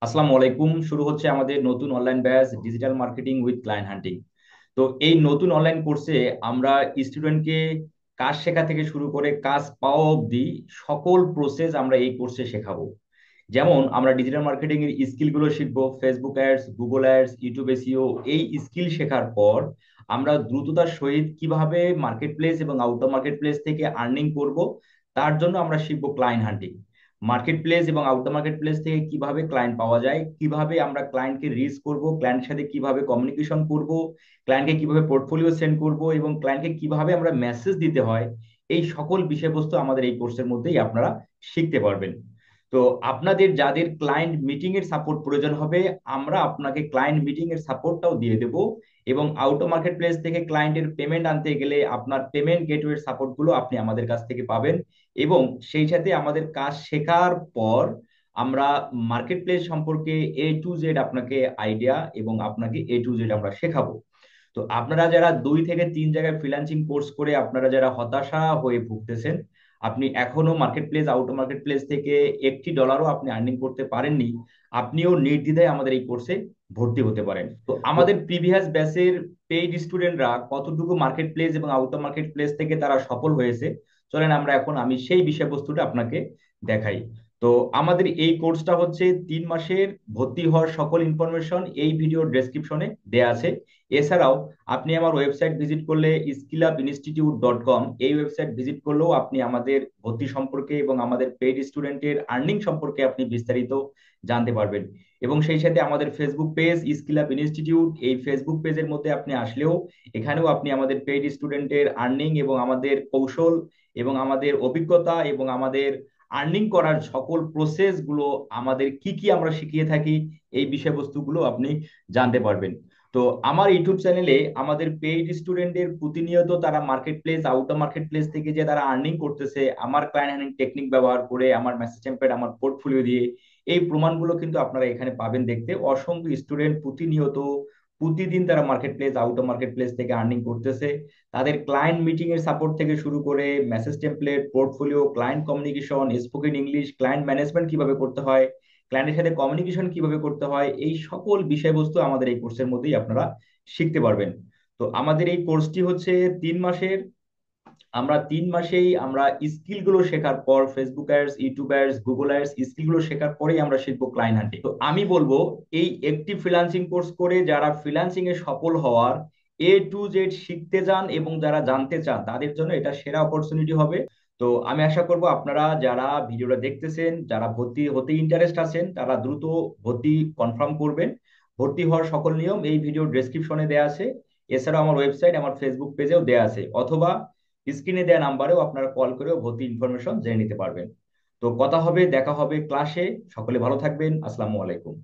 আসসালামু আলাইকুম। শুরু হচ্ছে আমাদের নতুন online batch digital marketing with client হান্টিং। তো এই নতুন অনলাইন কোর্সে আমরা স্টুডেন্টকে কাজ শেখা থেকে শুরু করে কাজ পাওয়া অবধি সকল প্রসেস আমরা এই কোর্সে শেখাবো। যেমন আমরা ডিজিটাল মার্কেটিং এর স্কিল গুলো শিখবো, Facebook ads, Google ads, YouTube SEO. এই স্কিল শেখার পর আমরা দ্রুততার সহিত কিভাবে মার্কেট প্লেস এবং আউট অফ মার্কেট প্লেস থেকে আর্নিং করব, তার জন্য আমরা শিখবো ক্লায়েন্ট হান্টিং। মার্কেট প্লেস এবং আউট অফ মার্কেট প্লেস থেকে কিভাবে ক্লায়েন্ট পাওয়া যায়, কিভাবে আমরা ক্লায়েন্টকে রিচ করব, ক্লায়েন্টের সাথে কিভাবে কমিউনিকেশন করব, ক্লায়েন্টকে কিভাবে পোর্টফোলিও সেন্ড করব এবং ক্লায়েন্টকে কিভাবে আমরা মেসেজ দিতে হয়, এই সকল বিষয়বস্তু আমাদের এই কোর্সের মধ্যেই আপনারা শিখতে পারবেন। তো আপনাদের যাদের ক্লায়েন্ট মিটিং এর সাপোর্ট প্রয়োজন হবে, আমরা আপনাকে ক্লায়েন্ট মিটিং এর সাপোর্টটাও দিয়ে দেব। এবং আউট অফ মার্কেট প্লেস থেকে ক্লায়েন্টের পেমেন্ট আনতে গেলে আপনার পেমেন্ট গেটওয়ে সাপোর্ট গুলো আপনি আমাদের কাছ থেকে পাবেন। এবং সেই সাথে আমাদের কাজ শেখার পর আমরা মার্কেট প্লেস সম্পর্কে A to Z আপনাকে আইডিয়া এবং আপনাকে A to Z আমরা শেখাবো। তো আপনারা যারা 2 থেকে 3 জায়গায় ফ্রিল্যান্সিং কোর্স করে আপনারা যারা হতাশা হয়ে ভুগতেছেন, আপনি এখনো market place out of market place থেকে একটি ডলারও আপনি আর্নিং করতে পারেননি, আপনিও নির্দ্বিধায় আমাদের এই কোর্সে ভর্তি হতে পারেন। তো আমাদের প্রিভিয়াস ব্যাচের পেইড স্টুডেন্টরা কতটুকু মার্কেট প্লেস এবং আউট অফ মার্কেট প্লেস থেকে তারা সফল হয়েছে, চলেন আমরা এখন আমি সেই বিষয়বস্তুটা আপনাকে দেখাই। তো আমাদের এই কোর্সটা হচ্ছে 3 মাসের। ভর্তি হওয়ার সকল ইনফরমেশন এই ভিডিওর ডেসক্রিপশনে দেয়া আছে। এছাড়াও আপনি আমার ওয়েবসাইট ভিজিট করলে skillup.institute.com, এই ওয়েবসাইট ভিজিট করলেও আপনি আমাদের ভর্তি সম্পর্কে এবং আমাদের পেইড স্টুডেন্টের আর্নিং সম্পর্কে আপনি বিস্তারিত জানতে পারবেন। এবং সেই সাথে আমাদের Facebook page skill up institute, এই ফেসবুক পেজের মধ্যে আপনি আসলেও এখানেও আপনি আমাদের পেইড স্টুডেন্টের আর্নিং এবং আমাদের কৌশল এবং আমাদের অভিজ্ঞতা এবং আমাদের আর্নিং করার সকল প্রসেস গুলো, আমাদের কি কি আমরা শিখিয়ে থাকি, এই বিষয়বস্তুগুলো আপনি জানতে পারবেন। তো আমার ইউটিউব চ্যানেলে আমাদের পেইড স্টুডেন্টদের প্রতিনিয়ত তারা market place out of market place থেকে যে তারা আর্নিং করতেছে আমার ক্লায়েন্ট হ্যান্ডিং টেকনিক ব্যবহার করে, আমার মেসেজ টেমপ্লেট, আমার পোর্টফোলিও দিয়ে, এই প্রমাণগুলো কিন্তু আপনারা এখানে পাবেন দেখতে। অসংখ্য স্টুডেন্ট প্রতিনিয়ত প্রতিদিন তারা market place out of market place থেকে আর্নিং করতেছে। তাদের ক্লায়েন্ট মিটিং এর সাপোর্ট থেকে শুরু করে message template, portfolio, client communication, spoken English, client management কিভাবে করতে হয়, ক্লায়েন্টের সাথে কমিউনিকেশন কিভাবে করতে হয়, এই সকল বিষয়বস্তু আমাদের এই কোর্সের মধ্যেই আপনারা শিখতে পারবেন। তো আমাদের এই কোর্সটি হচ্ছে 3 মাসের। আমরা 3 মাসেই আমরা স্কিল গুলো শেখার পর Facebook ads, YouTube ads, Google ads skill গুলো শেখার পরেই আমরা শিখবো ক্লায়েন্ট হান্টিং। তো আমি বলবো এই একটি ফ্রিল্যান্সিং কোর্স করে যারা ফ্রিল্যান্সিং এ সফল হওয়ার A to Z শিখতে চান এবং যারা জানতে চান তাদের জন্য এটা সেরা অপরচুনিটি হবে। তো আমি আশা করব আপনারা যারা ভিডিওটা দেখতেছেন, যারা ভর্তি হতে ইন্টারেস্ট আছেন, তারা দ্রুত ভর্তি কনফার্ম করবেন। ভর্তি হওয়ার সকল নিয়ম এই ভিডিও ডেসক্রিপশনে দেওয়া আছে। এছাড়াও আমার ওয়েবসাইট, আমার ফেসবুক পেজেও দেওয়া আছে, অথবা স্ক্রিনে দেওয়া নাম্বারেও আপনারা কল করেও ভর্তি ইনফরমেশন জেনে নিতে পারবেন। তো কথা হবে, দেখা হবে ক্লাসে। সকলে ভালো থাকবেন। আসসালামু আলাইকুম।